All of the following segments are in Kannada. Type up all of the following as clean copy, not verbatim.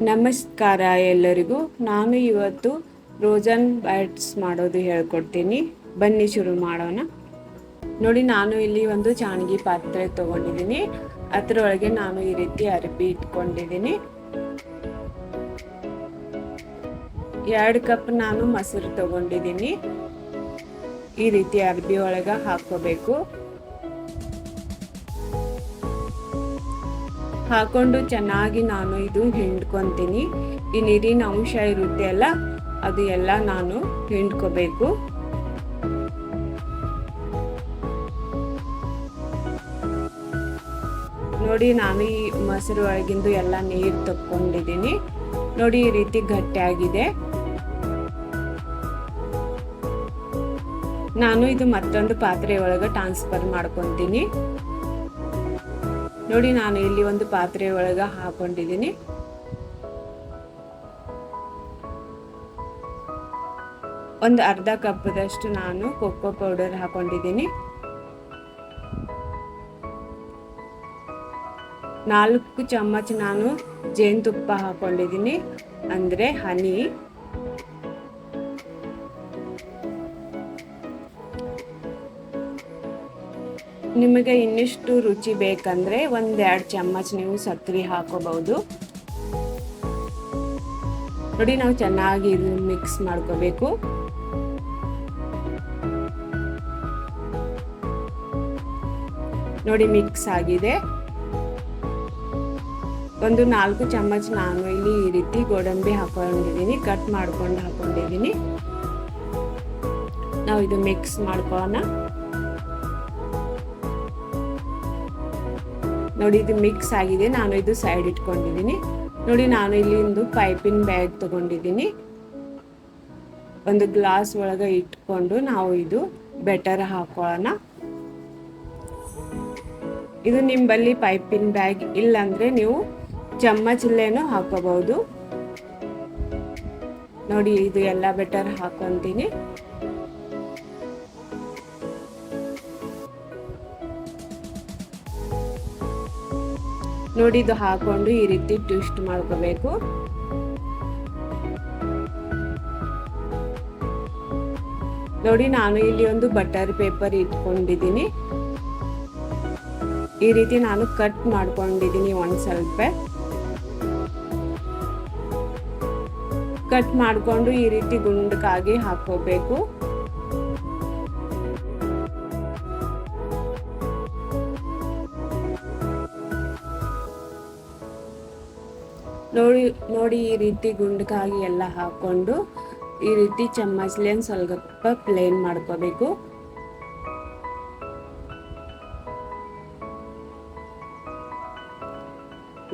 ನಮಸ್ಕಾರ ಎಲ್ಲರಿಗೂ. ನಾನು ಇವತ್ತು ರೋಜನ್ ಬ್ಯಾಟ್ಸ್ ಮಾಡೋದು ಹೇಳ್ಕೊಡ್ತೀನಿ. ಬನ್ನಿ ಶುರು ಮಾಡೋಣ. ನೋಡಿ, ನಾನು ಇಲ್ಲಿ ಒಂದು ಚಾಣಗಿ ಪಾತ್ರೆ ತಗೊಂಡಿದ್ದೀನಿ. ಅದರೊಳಗೆ ನಾನು ಈ ರೀತಿ ಅರಿಬಿ ಇಟ್ಕೊಂಡಿದ್ದೀನಿ. 2 ಕಪ್ ನಾನು ಮೊಸರು ತಗೊಂಡಿದ್ದೀನಿ. ಈ ರೀತಿ ಅರಿಬಿ ಒಳಗೆ ಹಾಕೋಬೇಕು. ಹಾಕೊಂಡು ಚೆನ್ನಾಗಿ ನಾನು ಇದು ಹಿಂಡ್ಕೊತೀನಿ. ಈ ನೀರಿನ ಅಂಶ ಇರುತ್ತೆ ಅಲ್ಲ, ಅದು ಎಲ್ಲ ನಾನು ಹಿಂಡ್ಕೋಬೇಕು. ನೋಡಿ, ನಾನು ಈ ಮೊಸರು ಒಳಗಿಂದು ಎಲ್ಲ ನೀರು ತಕ್ಕೊಂಡಿದ್ದೀನಿ. ನೋಡಿ, ಈ ರೀತಿ ಗಟ್ಟಿಯಾಗಿದೆ. ನಾನು ಇದು ಮತ್ತೊಂದು ಪಾತ್ರೆ ಒಳಗೆ ಟ್ರಾನ್ಸ್ಫರ್ ಮಾಡ್ಕೊತೀನಿ. ನೋಡಿ, ನಾನು ಇಲ್ಲಿ ಒಂದು ಪಾತ್ರೆ ಒಳಗೆ ಹಾಕೊಂಡಿದ್ದೀನಿ. ಒಂದು ಅರ್ಧ ಕಪ್ದಷ್ಟು ನಾನು ಕೊಕ್ಕೋ ಪೌಡರ್ ಹಾಕೊಂಡಿದ್ದೀನಿ. 4 ಚಮಚ ನಾನು ಜೇನುತುಪ್ಪ ಹಾಕೊಂಡಿದ್ದೀನಿ, ಅಂದ್ರೆ ಹನಿ. ನಿಮಗೆ ಇನ್ನಿಷ್ಟು ರುಚಿ ಬೇಕಂದ್ರೆ 1-2 ಚಮಚ ನೀವು ಸಕ್ಕರೆ ಹಾಕೋಬಹುದು. ನೋಡಿ, ನಾವು ಚೆನ್ನಾಗಿ ಮಿಕ್ಸ್ ಮಾಡ್ಕೋಬೇಕು. ನೋಡಿ, ಮಿಕ್ಸ್ ಆಗಿದೆ. ಒಂದು 4 ಚಮಚ ನಾನು ಇಲ್ಲಿ ಈ ರೀತಿ ಗೋಡಂಬಿ ಹಾಕೊಂಡಿದ್ದೀನಿ, ಕಟ್ ಮಾಡ್ಕೊಂಡು ಹಾಕೊಂಡಿದ್ದೀನಿ. ನಾವು ಇದು ಮಿಕ್ಸ್ ಮಾಡ್ಕೊಳ್ಳೋಣ. ನೋಡಿ, ಇದು ಮಿಕ್ಸ್ ಆಗಿದೆ. ನಾನು ಇದು ಸೈಡ್ ಇಟ್ಕೊಂಡಿದ್ದೀನಿ. ನೋಡಿ, ನಾನು ಇಲ್ಲಿ ಒಂದು ಪೈಪಿನ ಬ್ಯಾಗ್ ತಗೊಂಡಿದ್ದೀನಿ. ಒಂದು ಗ್ಲಾಸ್ ಒಳಗೆ ಇಟ್ಕೊಂಡು ನಾವು ಇದು ಬೆಟರ್ ಹಾಕೊಳ್ಳೋಣ. ಇದು ನಿಮ್ಮಲ್ಲಿ ಪೈಪಿನ ಬ್ಯಾಗ್ ಇಲ್ಲಾಂದ್ರೆ ನೀವು ಚಮ್ಮಚಲ್ಲೇನೂ ಹಾಕೋಬಹುದು. ನೋಡಿ, ಇದು ಎಲ್ಲ ಬೆಟರ್ ಹಾಕೊಂತೀನಿ. ನೋಡಿ, ಇದು ಹಾಕೊಂಡು ಈ ರೀತಿ ಟ್ವಿಸ್ಟ್ ಮಾಡ್ಕೋಬೇಕು. ನೋಡಿ, ನಾನು ಇಲ್ಲಿ ಒಂದು ಬಟರ್ ಪೇಪರ್ ಇಟ್ಕೊಂಡಿದ್ದೀನಿ. ಈ ರೀತಿ ನಾನು ಕಟ್ ಮಾಡ್ಕೊಂಡಿದ್ದೀನಿ. ಒಂದು ಸ್ವಲ್ಪ ಕಟ್ ಮಾಡ್ಕೊಂಡು ಈ ರೀತಿ ಗುಂಡಕ್ಕಾಗಿ ಹಾಕೋಬೇಕು. ನೋಡಿ, ಈ ರೀತಿ ಗುಂಡಕ್ಕಾಗಿ ಎಲ್ಲ ಹಾಕೊಂಡು ಈ ರೀತಿ ಚಮ್ಮಚ್ಲೆ ಸ್ವಲ್ಪ ಪ್ಲೇನ್ ಮಾಡ್ಕೋಬೇಕು.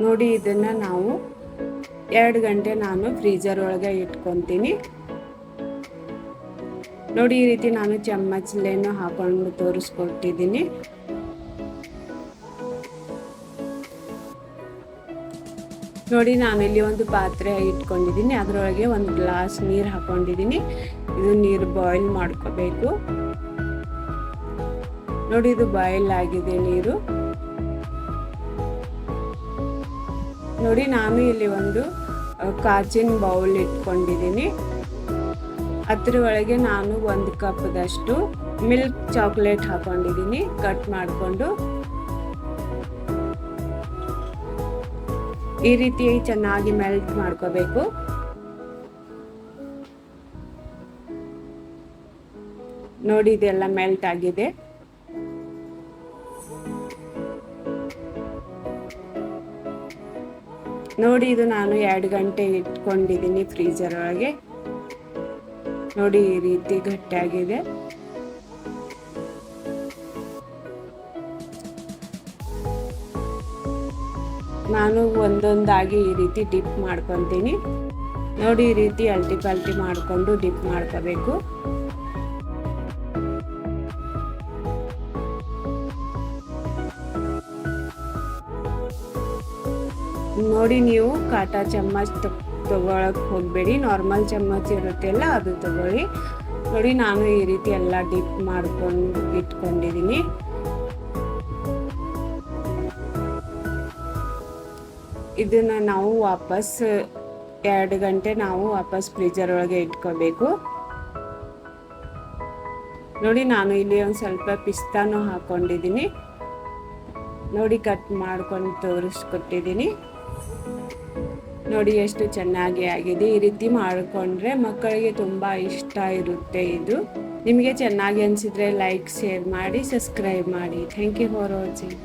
ನೋಡಿ, ಇದನ್ನ ನಾವು 2 ಗಂಟೆ ನಾನು ಫ್ರೀಜರ್ ಒಳಗೆ ಇಟ್ಕೊಂತೀನಿ. ನೋಡಿ, ಈ ರೀತಿ ನಾನು ಚಮ್ಮಚ್ಲೇನು ಹಾಕೊಂಡು ತೋರಿಸ್ಕೊಟ್ಟಿದ್ದೀನಿ. ನೋಡಿ, ನಾನು ಇಲ್ಲಿ ಒಂದು ಪಾತ್ರೆ ಇಟ್ಕೊಂಡಿದ್ದೀನಿ. ಅದರೊಳಗೆ ಒಂದು ಗ್ಲಾಸ್ ನೀರು ಹಾಕೊಂಡಿದ್ದೀನಿ. ಇದು ನೀರು ಬಾಯ್ಲ್ ಮಾಡ್ಕೋಬೇಕು. ನೋಡಿ, ಇದು ಬಾಯ್ಲ್ ಆಗಿದೆ ನೀರು. ನೋಡಿ, ನಾನು ಇಲ್ಲಿ ಒಂದು ಕಾಚಿನ ಬೌಲ್ ಇಟ್ಕೊಂಡಿದ್ದೀನಿ. ಅದರ ಒಳಗೆ ನಾನು 1 ಕಪ್ದಷ್ಟು ಮಿಲ್ಕ್ ಚಾಕ್ಲೇಟ್ ಹಾಕೊಂಡಿದ್ದೀನಿ, ಕಟ್ ಮಾಡಿಕೊಂಡು. ಈ ರೀತಿ ಚೆನ್ನಾಗಿ ಮೆಲ್ಟ್ ಮಾಡ್ಕೋಬೇಕು. ನೋಡಿ, ಇದೆಲ್ಲ ಮೆಲ್ಟ್ ಆಗಿದೆ. ನೋಡಿ, ಇದು ನಾನು 2 ಗಂಟೆ ಇಟ್ಕೊಂಡಿದ್ದೀನಿ ಫ್ರೀಜರ್ ಒಳಗೆ. ನೋಡಿ, ಈ ರೀತಿ ಗಟ್ಟಿಯಾಗಿದೆ. ನಾನು ಒಂದೊಂದಾಗಿ ಈ ರೀತಿ ಡಿಪ್ ಮಾಡ್ಕೊತೀನಿ. ನೋಡಿ, ಈ ರೀತಿ ಅಲ್ಟಿ ಪಲ್ಟಿ ಮಾಡಿಕೊಂಡು ಡಿಪ್ ಮಾಡ್ಕೋಬೇಕು. ನೋಡಿ, ನೀವು ಕಾಟಾ ಚಮ್ಮಚ್ ತಗೊಳಕ್ ಹೋಗಬೇಡಿ. ನಾರ್ಮಲ್ ಚಮ್ಮಚ್ ಇರುತ್ತೆಲ್ಲ ಅದು ತಗೊಳ್ಳಿ. ನೋಡಿ, ನಾನು ಈ ರೀತಿ ಎಲ್ಲ ಡಿಪ್ ಮಾಡ್ಕೊಂಡು ಇಟ್ಕೊಂಡಿದ್ದೀನಿ. ಇದನ್ನು ನಾವು ವಾಪಸ್ 2 ಗಂಟೆ ನಾವು ವಾಪಸ್ ಫ್ರೀಜರ್ ಒಳಗೆ ಇಟ್ಕೋಬೇಕು. ನೋಡಿ ನಾನು ಇಲ್ಲಿ ಒಂದು ಸ್ವಲ್ಪ ಪಿಸ್ತಾನು ಹಾಕೊಂಡಿದ್ದೀನಿ. ನೋಡಿ ಕಟ್ ಮಾಡ್ಕೊಂಡು ತೋರಿಸ್ಕೊಟ್ಟಿದ್ದೀನಿ. ನೋಡಿ ಎಷ್ಟು ಚೆನ್ನಾಗಿ ಆಗಿದೆ. ಈ ರೀತಿ ಮಾಡಿಕೊಂಡ್ರೆ ಮಕ್ಕಳಿಗೆ ತುಂಬ ಇಷ್ಟ ಇರುತ್ತೆ. ಇದು ನಿಮಗೆ ಚೆನ್ನಾಗಿ ಅನಿಸಿದರೆ ಲೈಕ್, ಶೇರ್ ಮಾಡಿ, ಸಬ್ಸ್ಕ್ರೈಬ್ ಮಾಡಿ. Thank you for watching.